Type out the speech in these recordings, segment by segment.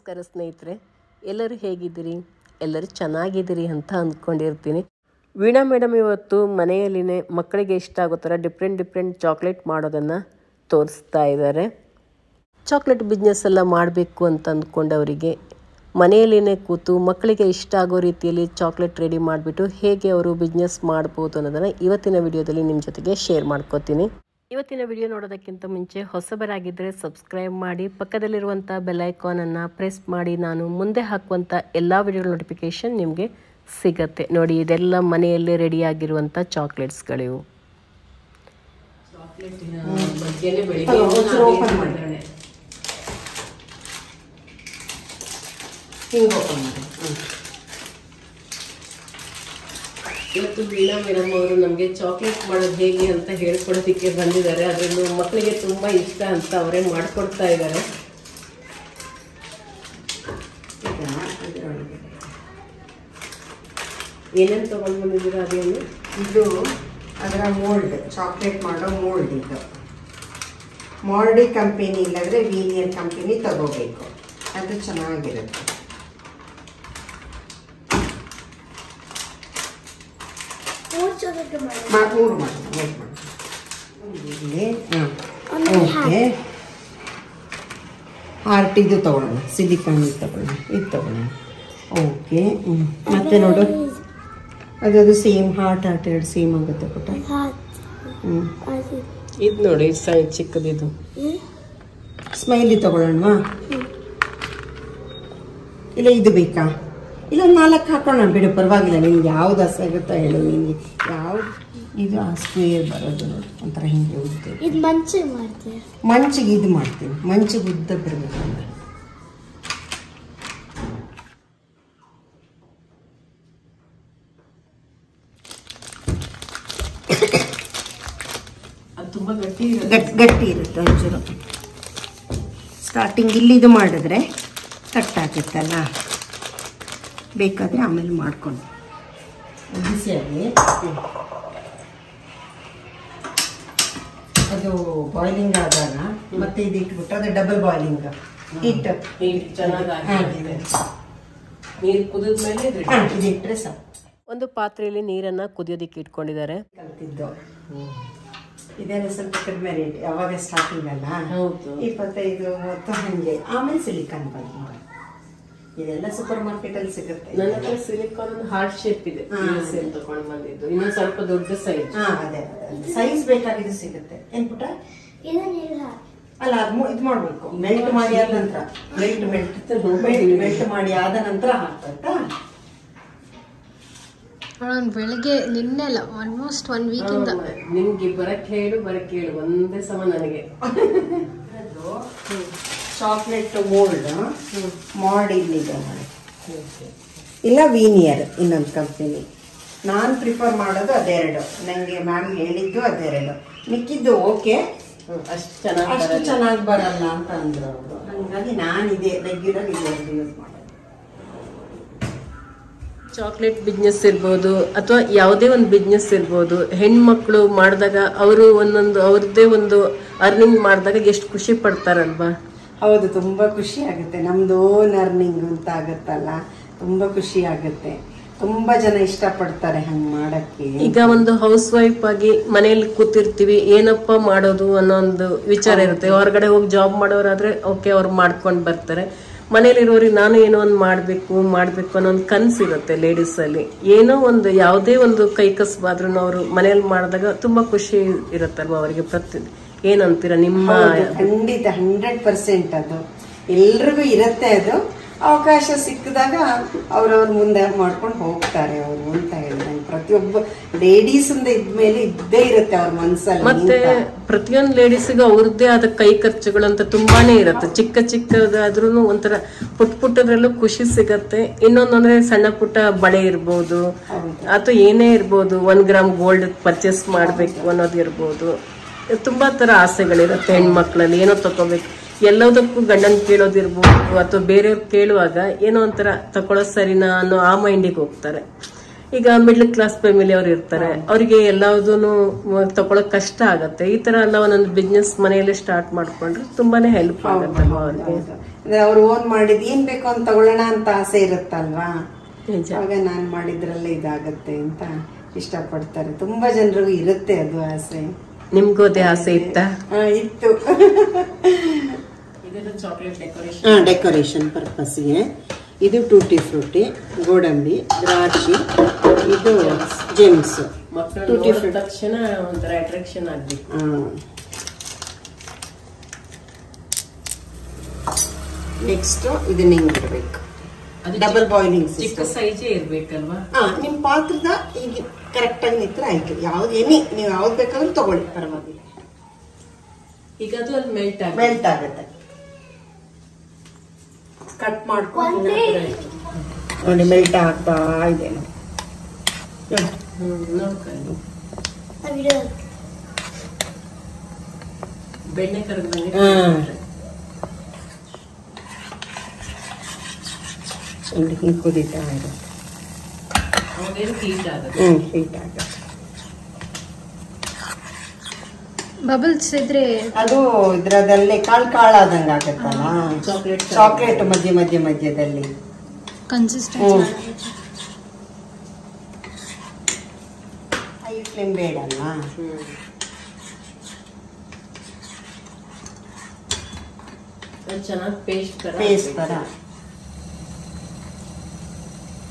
ನಮಸ್ಕಾರ ಸ್ನೇಹಿತರೆ, ಎಲ್ಲರೂ ಹೇಗಿದ್ದೀರಿ? ಎಲ್ಲರೂ ಚೆನ್ನಾಗಿದ್ದೀರಿ ಅಂತ ಅಂದ್ಕೊಂಡಿರ್ತೀನಿ. ವೀಣಾ ಮೇಡಮ್ ಇವತ್ತು ಮನೆಯಲ್ಲಿನೇ ಮಕ್ಕಳಿಗೆ ಇಷ್ಟ ಆಗೋ ಥರ ಡಿಫ್ರೆಂಟ್ ಚಾಕ್ಲೇಟ್ ಮಾಡೋದನ್ನು ತೋರಿಸ್ತಾ ಇದ್ದಾರೆ. ಚಾಕ್ಲೇಟ್ ಬಿಸ್ನೆಸ್ ಎಲ್ಲ ಮಾಡಬೇಕು ಅಂತ ಅಂದ್ಕೊಂಡವರಿಗೆ ಮನೆಯಲ್ಲಿನೇ ಕೂತು ಮಕ್ಕಳಿಗೆ ಇಷ್ಟ ಆಗೋ ರೀತಿಯಲ್ಲಿ ಚಾಕ್ಲೇಟ್ ರೆಡಿ ಮಾಡಿಬಿಟ್ಟು ಹೇಗೆ ಅವರು ಬಿಸ್ನೆಸ್ ಮಾಡ್ಬೋದು ಅನ್ನೋದನ್ನು ಇವತ್ತಿನ ವಿಡಿಯೋದಲ್ಲಿ ನಿಮ್ಮ ಜೊತೆಗೆ ಶೇರ್ ಮಾಡ್ಕೋತೀನಿ. ಇವತ್ತಿನ ವಿಡಿಯೋ ನೋಡೋದಕ್ಕಿಂತ ಮುಂಚೆ ಹೊಸಬರಾಗಿದ್ದರೆ ಸಬ್ಸ್ಕ್ರೈಬ್ ಮಾಡಿ, ಪಕ್ಕದಲ್ಲಿರುವಂಥ ಬೆಲ್ ಐಕಾನನ್ನು ಪ್ರೆಸ್ ಮಾಡಿ. ನಾನು ಮುಂದೆ ಹಾಕುವಂಥ ಎಲ್ಲ ವಿಡಿಯೋ ನೋಟಿಫಿಕೇಷನ್ ನಿಮಗೆ ಸಿಗತ್ತೆ. ನೋಡಿ, ಇದೆಲ್ಲ ಮನೆಯಲ್ಲೇ ರೆಡಿಯಾಗಿರುವಂಥ ಚಾಕ್ಲೇಟ್ಸ್ಗಳಿವು. ಇವತ್ತು ವೀಣಾ ಮೇಡಮ್ ಅವರು ನಮಗೆ ಚಾಕ್ಲೇಟ್ ಮಾಡೋದು ಹೇಗೆ ಅಂತ ಹೇಳ್ಕೊಡೋದಕ್ಕೆ ಬಂದಿದ್ದಾರೆ. ಅದರಲ್ಲೂ ಮಕ್ಕಳಿಗೆ ತುಂಬ ಇಷ್ಟ ಅಂತ ಅವರೇ ಮಾಡಿಕೊಡ್ತಾ ಇದ್ದಾರೆ. ಏನೇನು ತೊಗೊಂಡು ಬಂದಿದ್ದೀರಾ? ಅದೇನು ಇದು ಅದರ ಮೋಲ್ಡ್, ಚಾಕ್ಲೇಟ್ ಮಾಡೋ ಮೋಲ್ಡ್. ಇದು ಮಾಲ್ಡಿ ಕಂಪನಿ ಇಲ್ಲದ್ರೆ ವೀನಿಯರ್ ಕಂಪನಿ ತಗೋಬೇಕು, ಅದು ಚೆನ್ನಾಗಿರುತ್ತೆ. ಹಾರ್ಟ್ ಇದು ತಗೊಳ್ಳೋಣ, ಸಿಲಿಕಾನ್ ತಗೊಳ್ಳೋಣ, ಇದು ತಗೊಳ್ಳೋಣ. ಓಕೆ, ಮತ್ತೆ ನೋಡು ಅದು ಸೇಮ್ ಹಾರ್ಟ್ ಎರಡು ಸೇಮ್ ಆಗುತ್ತೆ ಪುಟ್ಟ. ಇದು ನೋಡಿ ಚಿಕ್ಕದಿದು ಸ್ಮೈಲಿ ತಗೊಳ್ಳೋಣವಾ? ಇಲ್ಲ ಇದು ಬೇಕಾ? ಇಲ್ಲ 4 ಹಾಕೋಣ ಬಿಡು, ಪರವಾಗಿಲ್ಲ. ನಿಮ್ಗೆ ಯಾವ್ದು ಆಸೆ ಆಗುತ್ತಾ ಹೇಳು. ನಿಮಗೆ ಯಾವ್ದು? ಇದು ಆ ಸ್ಕ್ವೇರ್ ಬರೋದು ನೋಡಿ, ಒಂಥರ ಹಿಂಗೆ ಉದ್ದ. ಇದು ಮಂಚಿಗೆ ಮಾಡ್ತೀವಿ, ಮಂಚಿಗೆ ಇದು ಮಾಡ್ತೀನಿ, ಮಂಚಿಗೆ ಉದ್ದ ಬರಬೇಕಂದ್ರೆ. ಅದು ತುಂಬ ಗಟ್ಟಿ ಇರುತ್ತೆ ಒಂಚೂರು. ಸ್ಟಾರ್ಟಿಂಗ್ ಇಲ್ಲಿ ಇದು ಮಾಡಿದ್ರೆ ಕಟ್ ಆಗುತ್ತಲ್ಲ, ಬೇಕಾದರೆ ಆಮೇಲೆ ಮಾಡ್ಕೊಂಡು ಬಿಸಿಯಾಗಿ ಅದು ಬಾಯ್ಲಿಂಗ್ ಆದಾಗ ಮತ್ತೆ ಇದು ಇಟ್ಬಿಟ್ಟು ಅದು ಡಬಲ್ ಬಾಯ್ಲಿಂಗ್ ಇಟ್ಟು ಚೆನ್ನಾಗಿ ನೀರು ಕುದಿದ ಮೇಲೆ ಇದು ಇಟ್ಟರೆ ಸಾಕು. ಒಂದು ಪಾತ್ರೆಯಲ್ಲಿ ನೀರನ್ನು ಕುದಿಯೋದಕ್ಕೆ ಇಟ್ಕೊಂಡಿದ್ದಾರೆ. ಕಲ್ತಿದ್ದು ಇದೆಲ್ಲ ಸ್ವಲ್ಪ ಕಡಿಮೆ ರೇಟ್, ಯಾವಾಗ ಸ್ಟಾರ್ಟಿಂಗ್ ಅಲ್ಲ, 25 30 ಹಂಗೆ. ಆಮೇಲೆ ಸಿಲಿಕಾನ್ ಬಂದು ಇದೆಲ್ಲ ಸೂಪರ್ ಮಾರ್ಕೆಟ್ ಅಲ್ಲಿ ಸಿಗುತ್ತೆ. ನನ್ನ ಹತ್ರ ಸಿಲಿಕಾನ್ ಹಾರ್ಟ್ ಶೇಪ್ ಇದೆ, ತಗೊಂಡು ಬಂದಿದ್ದು. ಇನ್ನೊಂದು ಸ್ವಲ್ಪ ದೊಡ್ಡ ಸೈಜ್. ಅದೇ ಸೈಜ್ ಬೇಕಾಗಿದ್ದು ಸಿಗುತ್ತೆ. ಏನ್ ಪುಟ್ಟ? ಅಲ್ಲ, ಅದು ಇದು ಮಾಡ್ಬೇಕು, ಮೆಲ್ಟ್ ಮಾಡಿ ಆದ ನಂತರ. ಮೆಲ್ಟ್ ಮಾಡಿ ಆದ ನಂತರ ಹಾಕ್ತಾ. ಬೆಳಿಗ್ಗೆ ನಿನ್ನೆ ಅಲ್ಲ, ಆಲ್ಮೋಸ್ಟ್ 1 ವೀಕ್ ಇಂದ ನಿಮ್ಗೆ ಬರಕ್ಕೆ ಹೇಳು ಒಂದೇ ಸಮ ನನಗೆ. ಚಾಕ್ಲೇಟ್ ಮೋಲ್ಡ್ ಮಾಡಿ ಇಲ್ಲಿದೆ ಮಾಡಿ, ಇಲ್ಲ ವೀನಿಯರ್ ಇನ್ನೊಂದು ಕಂಪನಿ. ನಾನು ಪ್ರಿಫರ್ ಮಾಡೋದು ಅದೆರಡು. ನನಗೆ ಮ್ಯಾಮ್ ಹೇಳಿದ್ದು ಅದೆರಡು. ಮಿಕ್ಕಿದ್ದು ಓಕೆ, ಅಷ್ಟು ಚೆನ್ನಾಗಿ ಬರಲ್ಲ ಅಂತ ಅಂದ್ರು ಅವರು. ಹಾಗಾಗಿ ನಾನಿದೆ ರೆಗ್ಯುಲರ್ ಇದೆರಡು ಯೂಸ್ ಮಾಡೋದು. ಚಾಕ್ಲೇಟ್ ಬಿಸ್ನೆಸ್ ಇರ್ಬೋದು ಅಥವಾ ಯಾವುದೇ ಒಂದು ಬಿಸ್ನೆಸ್ ಇರ್ಬೋದು, ಹೆಣ್ಮಕ್ಳು ಮಾಡಿದಾಗ ಅವರು ಅವ್ರದ್ದೇ ಒಂದು ಅರ್ನಿಂಗ್ ಮಾಡಿದಾಗ ಎಷ್ಟು ಖುಷಿ ಪಡ್ತಾರಲ್ವಾ? ಹೌದು, ತುಂಬಾ ಖುಷಿ ಆಗುತ್ತೆ. ನಮ್ದು ಓನ್ ಅರ್ನಿಂಗ್ ಅಂತ ಆಗುತ್ತಲ್ಲ, ತುಂಬಾ ಖುಷಿ ಆಗುತ್ತೆ. ತುಂಬಾ ಜನ ಇಷ್ಟಪಡ್ತಾರೆ ಹಂಗ್ ಮಾಡಕ್ಕೆ. ಈಗ ಒಂದು ಹೌಸ್ ವೈಫ್ ಆಗಿ ಮನೆಯಲ್ಲಿ ಕೂತಿರ್ತೀವಿ, ಏನಪ್ಪ ಮಾಡೋದು ಅನ್ನೋ ಒಂದು ವಿಚಾರ ಇರುತ್ತೆ. ಹೊರಗಡೆ ಹೋಗಿ ಜಾಬ್ ಮಾಡೋರಾದ್ರೆ ಓಕೆ, ಅವ್ರು ಮಾಡ್ಕೊಂಡು ಬರ್ತಾರೆ. ಮನೇಲಿರೋರಿಗೆ ನಾನು ಏನೋ ಒಂದು ಮಾಡ್ಬೇಕು ಅನ್ನೋ ಒಂದು ಕನಸಿರುತ್ತೆ ಲೇಡೀಸ್ ಅಲ್ಲಿ. ಏನೋ ಒಂದು ಯಾವುದೇ ಒಂದು ಕೈ ಕಸಬಾದ್ರೂ ಅವರು ಮನೇಲಿ ಮಾಡಿದಾಗ ತುಂಬಾ ಖುಷಿ ಇರುತ್ತಲ್ವಾ ಅವರಿಗೆ. ಏನಂತೀರ ನಿಮ್ಮ? ಖಂಡಿತ 100% ಅದು ಎಲ್ರಿಗೂ ಇರುತ್ತೆ. ಅದು ಅವಕಾಶ ಸಿಕ್ಕಿದಾಗ ಅವ್ರವ್ರ ಮುಂದೆ ಮಾಡ್ಕೊಂಡು ಹೋಗ್ತಾರೆ ಅವರು ಅಂತ ಹೇಳಿದಂಗೆ. ಪ್ರತಿಯೊಬ್ಬ ಲೇಡೀಸ್ ಇದ್ಮೇಲೆ ಇದ್ದೇ ಇರುತ್ತೆ ಅವ್ರ ಮನ್ಸಲ್ಲಿ. ಮತ್ತೆ ಪ್ರತಿಯೊಂದು ಲೇಡೀಸಿಗೂ ಅವ್ರದ್ದೇ ಆದ ಕೈ ಖರ್ಚುಗಳು ಅಂತ ತುಂಬಾನೇ ಇರುತ್ತೆ. ಚಿಕ್ಕದಾದ್ರೂ ಒಂಥರ ಪುಟ್ಟದ್ರಲ್ಲೂ ಖುಷಿ ಸಿಗತ್ತೆ. ಇನ್ನೊಂದಂದ್ರೆ ಸಣ್ಣ ಪುಟ್ಟ ಬಳೆ ಇರ್ಬೋದು ಅಥವಾ ಏನೇ ಇರ್ಬೋದು, 1 ಗ್ರಾಮ್ ಗೋಲ್ಡ್ ಪರ್ಚೇಸ್ ಮಾಡ್ಬೇಕು ಅನ್ನೋದು ಇರ್ಬೋದು. ತುಂಬಾ ತರ ಆಸೆಗಳಿರುತ್ತೆ ಹೆಣ್ಮಕ್ಳಲ್ಲಿ. ಏನೋ ತಗೋಬೇಕು, ಎಲ್ಲದಕ್ಕೂ ಗಂಡನ್ ಕೇಳೋದಿರ್ಬೋದು ಅಥವಾ ಬೇರೆಯವ್ರು ಕೇಳುವಾಗ ಏನೋ ಒಂಥರ ತಗೊಳ್ಳೋದು ಸರಿನಾ ಅನ್ನೋ ಆ ಮೈಂಡಿಗೆ ಹೋಗ್ತಾರೆ. ಈಗ ಮಿಡ್ಲ್ ಕ್ಲಾಸ್ ಫ್ಯಾಮಿಲಿ ಅವ್ರು ಇರ್ತಾರೆ, ಅವರಿಗೆ ಎಲ್ಲದೂ ತಗೊಳಕ್ ಕಷ್ಟ ಆಗತ್ತೆ. ಈ ತರ ಎಲ್ಲ ಒಂದೊಂದು ಬಿಸ್ನೆಸ್ ಮನೆಯಲ್ಲೇ ಸ್ಟಾರ್ಟ್ ಮಾಡ್ಕೊಂಡ್ರೆ ತುಂಬಾನೇ ಹೆಲ್ಪ್ ಆಗತ್ತಲ್ವಾ ಅವ್ರಿಗೆ. ಅಂದ್ರೆ ಅವ್ರು ಓನ್ ಮಾಡಿದ್ ಏನ್ ಬೇಕು ಅಂತ ತಗೊಳ್ಳೋಣ ಅಂತ ಆಸೆ ಇರುತ್ತಲ್ವಾ, ಆಗ ನಾನ್ ಮಾಡಿದ್ರಲ್ಲೇ ಇದಾಗತ್ತೆ ಅಂತ ಇಷ್ಟಪಡ್ತಾರೆ. ತುಂಬಾ ಜನರಿಗೂ ಇರುತ್ತೆ ಅದು ಆಸೆ. ನಿಮ್ಗೂ ಅದೇ ಆಸೆ ಇತ್ತಾ? ಇತ್ತು. ಡೆಕೋರೇಷನ್ ಪರ್ಪಸ್ಗೆ ಇದು ಟೂಟಿ ಫ್ರೂಟಿ, ಗೋಡಂಬಿ, ದ್ರಾಕ್ಷಿ, ಇದು ಜೆಮ್ಸ್. ಟೂಟಿ ಫ್ರೂಟಿ ತಕ್ಷಣ ಒಂಥರ ಅಟ್ರಾಕ್ಷನ್ ಆಗ್ಬೇಕು. ನೆಕ್ಸ್ಟ್ ಇದನ್ನ ಹಿಂಗ್ ಇರ್ಬೇಕು, ಡಬಲ್ ಬಾಯ್ಲಿಂಗ್ ಚಿಕ್ಕ ಸೈಜೇ ಇರ್ಬೇಕಲ್ವಾ? ನಿಮ್ ಪಾತ್ರದ ಈಗ ಕರೆಕ್ಟ್ ಆಗಿ ನಿತ್ರ ಆಯ್ತು. ಯಾವ್ದು ನೀವು ಯಾವ್ದು ಬೇಕಾದ್ರೂ ತಗೊಳ್ಳಿ, ಪರವಾಗಿಲ್ಲ. ಈಗ ಅದು ಅಲ್ಲಿ ಮೆಲ್ಟ್ ಆಗುತ್ತೆ. ಕಟ್ ಮಾಡ್ಕೊಂಡು ನೋಡಿ ಮೆಲ್ಟ್ ಆಗ್ತಾ ಇದೆ. ಬೆಣ್ಣೆ ಕರಗದಂಗೆ ಹಿಂಗೆ ಕುದೀತಾ ಇರುತ್ತೆ. ಹೀಟ್ ಆಗುತ್ತೆ. ಹೀಟ್ ಆಗುತ್ತೆ. ಬಬಲ್ಸ್ ಇದ್ರೆ ಅದು ಇದ್ರದಲ್ಲೇ ಕಾಳಾದಂಗ ಆಗತ್ತಲ್ಲ, ಚಾಕ್ಲೇಟ್ ಮಧ್ಯದಲ್ಲಿ ಕನ್ಸಿಸ್ಟೆನ್ಸಿ. High flame ಬೇಡಲ್ಲ. ಚೆನ್ನಾಗಿ ಪೇಸ್ಟ್ ತರ.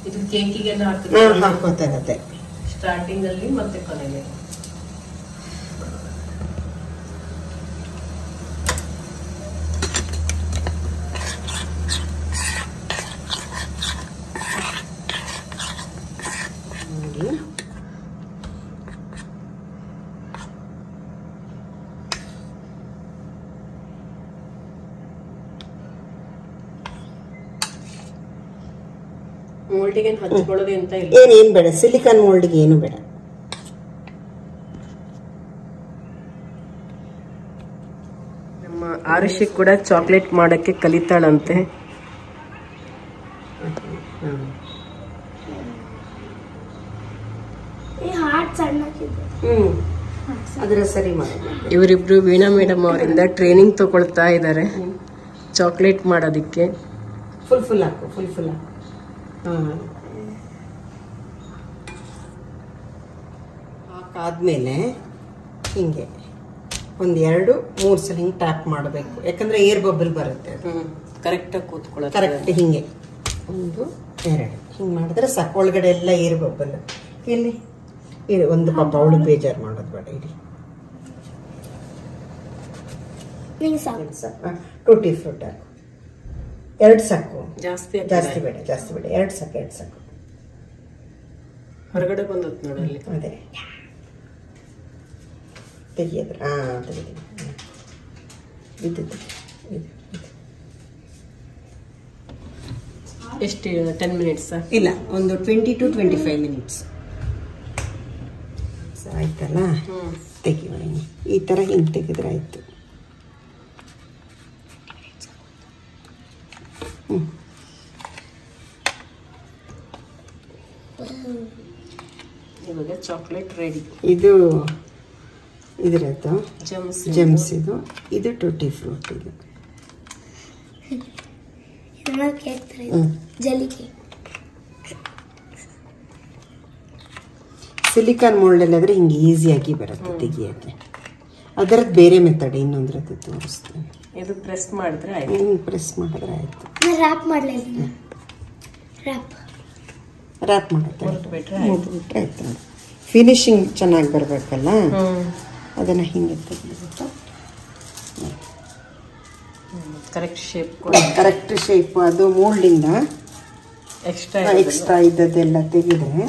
ಇದು ಕೇಕಿಗೆಲ್ಲ ಹಾಕೋತಾಗತ್ತೆ ಸ್ಟಾರ್ಟಿಂಗ್ ಅಲ್ಲಿ ಮತ್ತೆ ಕೊನೆಗೆ. ಮೋಲ್ಡಿಗೆ ಹಚ್ಕೊಳ್ಳೋದು ಅಂತ ಇಲ್ಲ, ಏನ್ ಬೇಡ. ಸಿಲಿಕಾನ್ ಮೋಲ್ಡ್ಗೆ ಏನು ಬೇಡ. ನಮ್ಮ ಆರುಷಿ ಕೂಡ ಚಾಕ್ಲೇಟ್ ಮಾಡಕ್ಕೆ ಕಲಿತಾಳಂತೆ. ಅದರ ಸರಿ ಮಾಡಿ. ಇವರಿಬ್ರು ವೀಣಾ ಮೇಡಮ್ ಅವರಿಂದ ಟ್ರೈನಿಂಗ್ ತಗೊಳ್ತಾ ಇದ್ದಾರೆ ಚಾಕ್ಲೇಟ್ ಮಾಡೋದಿಕ್ಕೆ. ಫುಲ್ ಹಾಕು. ಹಾಕಾದ್ಮೇಲೆ ಹಿಂಗೆ 1-2-3 ಸಲ ಹಿಂಗೆ ಟ್ಯಾಪ್ ಮಾಡಬೇಕು, ಯಾಕಂದ್ರೆ ಏರ್ ಬಬಲ್ ಬರುತ್ತೆ. ಕರೆಕ್ಟಾಗಿ ಕೂತ್ಕೊಳ್ಳೋದು. ಕರೆಕ್ಟ್ ಹಿಂಗೆ 1-2 ಹಿಂಗೆ ಮಾಡಿದ್ರೆ ಸಾಕು. ಒಳಗಡೆ ಎಲ್ಲ ಏರ್ ಬಬಲ್. ಇಲ್ಲಿ ಒಂದು ಪಾಪ ಅವಳು ಬೇಜಾರು ಮಾಡೋದು ಬೇಡ. ಇಡಿ ಟೂಟಿ ಫ್ರೂಟ್ 2 ಸಾಕು, ಜಾಸ್ತಿ ಬೇಡ. 2 ಸಾಕು. ಹೊರಗಡೆ ಬಂದತ್ ನೋಡಲ್ಲಿ. ಅದೇ ತೆಗಿಯೋದ್ರ. ತೆಗಿತೀನಿ. ಎಷ್ಟು 10 ಮಿನಿಟ್ಸ್? ಇಲ್ಲ, ಒಂದು 20 to 25 ಮಿನಿಟ್ಸ್ ಆಯ್ತಲ್ಲ. ತೆಗಿವ ಈ ತರ ಹಿಂಗೆ ತೆಗೆದ್ರೆ ಆಯ್ತು. ಇವಾಗ ಚಾಕ್ಲೇಟ್ ರೆಡಿ. ಇದು ಇದ್ರದ್ದು ಜೆಮ್ಸ್. ಇದು ಟೂಟಿ ಫ್ರೂಟ್. ಇದು ಸಿಲಿಕಾನ್ ಮೋಲ್ಡ್ ಅಲ್ಲಾದ್ರೆ ಹಿಂಗೆ ಈಸಿಯಾಗಿ ಬರುತ್ತೆ ತೆಗಿಯಕ್ಕೆ. ಅದರದ್ದು ಬೇರೆ ಮೆಥಡ್, ಇನ್ನೊಂದ್ರದ್ದು ತೋರಿಸ್ತೀನಿ. ಇದು ಪ್ರೆಸ್ ಮಾಡಿದ್ರೆ ಆಯ್ತು. ಪ್ರೆಸ್ ಮಾಡಿದ್ರೆ ಆಯ್ತು. ರ್ಯಾಪ್ ಮಾಡಲಿಲ್ಲ, ರ್ಯಾಪ್ ಮಾಡುತ್ತೆ ಆಯ್ತು. ಫಿನಿಶಿಂಗ್ ಚೆನ್ನಾಗಿ ಬರಬೇಕಲ್ಲ, ಅದನ್ನ ಹಿಂಗೆ ತೆಗಿಬೇಕು. Correct shape. ಅದು ಮೋಲ್ಡಿಂದ ಎಕ್ಸ್ಟ್ರಾ ಇದ್ದದ್ದೆಲ್ಲ ತೆಗೆದ್ರೆ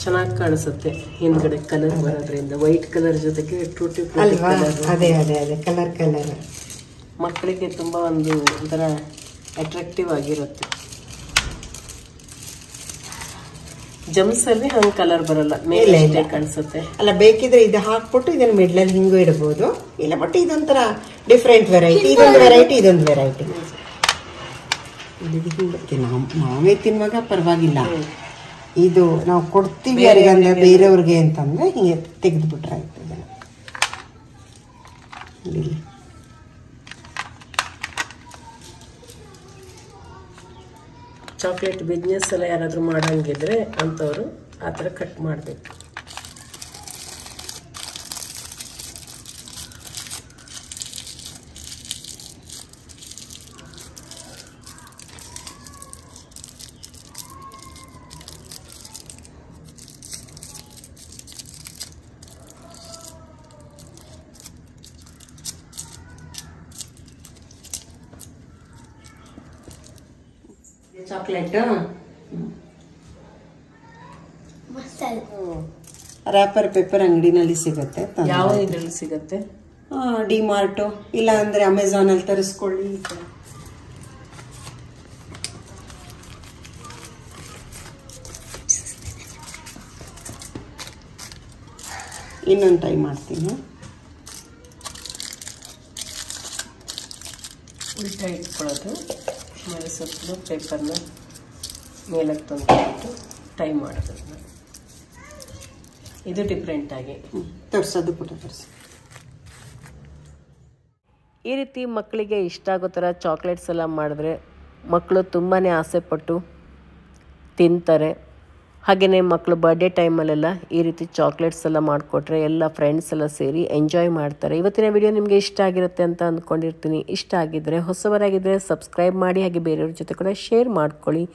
ಚೆನ್ನಾಗಿ ಕಾಣಿಸುತ್ತೆ. ಹಿಂದ್ಗಡೆ ಕಲರ್ ಬರೋದ್ರಿಂದ ವೈಟ್ ಕಲರ್ ಜೊತೆಗೆ ಟೂಟಿ ಅಲ್ವಾ? ಅದೇ ಕಲರ್ ಮಕ್ಕಳಿಗೆ ತುಂಬಾ ಒಂಥರ ಅಟ್ರಾಕ್ಟಿವ್ ಆಗಿರುತ್ತೆ. ಜಮ್ಸ್ ಅಲ್ಲಿ ಹಂಗೆ ಕಲರ್ ಬರಲ್ಲ, ಮೇಲೆ ಕಾಣಿಸುತ್ತೆ. ಅಲ್ಲ, ಬೇಕಿದ್ರೆ ಇದು ಹಾಕ್ಬಿಟ್ಟು ಇದನ್ನ ಮಿಡ್ಲಲ್ಲಿ ಹಿಂಗೂ ಇಡಬಹುದು. ಇಲ್ಲ, ಬಟ್ ಇದೊಂಥರ ಡಿಫ್ರೆಂಟ್ ವೆರೈಟಿ. ಇದೊಂದು ವೆರೈಟಿ. ನಾವೇ ತಿನ್ನುವಾಗ ಪರವಾಗಿಲ್ಲ. ಇದು ನಾವು ಕೊಡ್ತೀವಿ ಯಾರಿಗಂದ್ರೆ ಬೇರೆಯವ್ರಿಗೆ ಅಂತಂದ್ರೆ ಹಿಂಗೆ ತೆಗೆದುಬಿಟ್ರೆ ಆಯ್ತು ಇದನ್ನ. ಇಲ್ಲಿ ಚಾಕ್ಲೇಟ್ ಬಿಸ್ನೆಸ್ ಎಲ್ಲ ಯಾರಾದರೂ ಮಾಡೋಂಗಿದ್ರೆ ಅಂಥವ್ರು ಆ ಥರ ಕಟ್ ಮಾಡಬೇಕು. ಚಾಕ್ಲೇಟ್ ರ್ಯಾಪರ್ ಪೇಪರ್ ಅಂಗಡಿನಲ್ಲಿ ಸಿಗುತ್ತೆ. ಯಾವ ಇದರಲ್ಲಿ ಸಿಗುತ್ತೆ? ಡಿಮಾರ್ಟು ಇಲ್ಲ ಅಂದ್ರೆ ಅಮೆಝಾನ್ ಅಲ್ಲಿ ತರಿಸ್ಕೊಳ್ಳಿ. ಇನ್ನೊಂದು ಟ್ರೈ ಮಾಡ್ತೀನಿ. ಉಲ್ಟಾ ಇಟ್ಕೊಳ್ಳೋದು, ಆಮೇಲೆ ಸ್ವಲ್ಪ ಪೇಪರ್ನ ಮೇಲಕ್ಕೆ ತಂದುಬಿಟ್ಟು ಟೈ ಮಾಡೋದನ್ನ. ಇದು ಡಿಫ್ರೆಂಟಾಗಿ ತೋರಿಸೋದು ಕೂಡ ತೋರಿಸಿ. ಈ ರೀತಿ ಮಕ್ಕಳಿಗೆ ಇಷ್ಟ ಆಗೋ ಥರ ಚಾಕ್ಲೇಟ್ಸ್ ಎಲ್ಲ ಮಾಡಿದ್ರೆ ಮಕ್ಕಳು ತುಂಬಾ ಆಸೆಪಟ್ಟು ತಿಂತಾರೆ. ಹಾಗೆಯೇ ಮಕ್ಕಳು ಬರ್ಡೇ ಟೈಮಲ್ಲೆಲ್ಲ ಈ ರೀತಿ ಚಾಕ್ಲೇಟ್ಸ್ ಎಲ್ಲ ಮಾಡಿಕೊಟ್ರೆ ಎಲ್ಲ ಫ್ರೆಂಡ್ಸ್ ಎಲ್ಲ ಸೇರಿ ಎಂಜಾಯ್ ಮಾಡ್ತಾರೆ. ಇವತ್ತಿನ ವಿಡಿಯೋ ನಿಮಗೆ ಇಷ್ಟ ಆಗಿರುತ್ತೆ ಅಂತ ಅಂದ್ಕೊಂಡಿರ್ತೀನಿ. ಇಷ್ಟ ಆಗಿದ್ದರೆ, ಹೊಸಬರಾಗಿದ್ದರೆ ಸಬ್ಸ್ಕ್ರೈಬ್ ಮಾಡಿ, ಹಾಗೆ ಬೇರೆಯವ್ರ ಜೊತೆ ಕೂಡ ಶೇರ್ ಮಾಡ್ಕೊಳ್ಳಿ.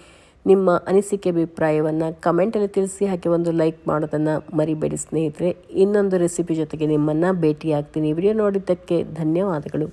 ನಿಮ್ಮ ಅನಿಸಿಕೆ ಅಭಿಪ್ರಾಯವನ್ನು ಕಮೆಂಟಲ್ಲಿ ತಿಳಿಸಿ, ಹಾಗೆ ಒಂದು ಲೈಕ್ ಮಾಡೋದನ್ನು ಮರಿಬೇಡಿ ಸ್ನೇಹಿತರೆ. ಇನ್ನೊಂದು ರೆಸಿಪಿ ಜೊತೆಗೆ ನಿಮ್ಮನ್ನು ಭೇಟಿ ಆಗ್ತೀನಿ. ವಿಡಿಯೋ ನೋಡಿದ್ದಕ್ಕೆ ಧನ್ಯವಾದಗಳು.